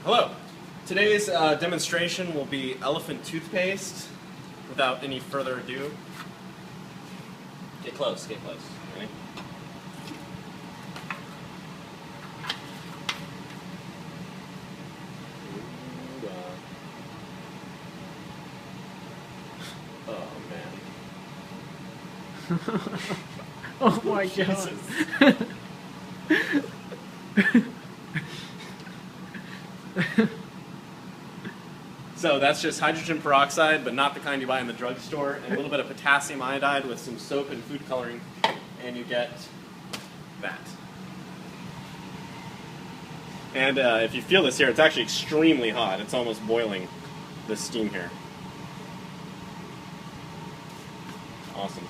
Hello. Today's demonstration will be elephant toothpaste. Without any further ado, get close. Ready? Oh man. Oh my god. So that's just hydrogen peroxide, but not the kind you buy in the drugstore, and a little bit of potassium iodide with some soap and food coloring, and you get that. And if you feel this here, it's actually extremely hot. It's almost boiling, this steam here. Awesome.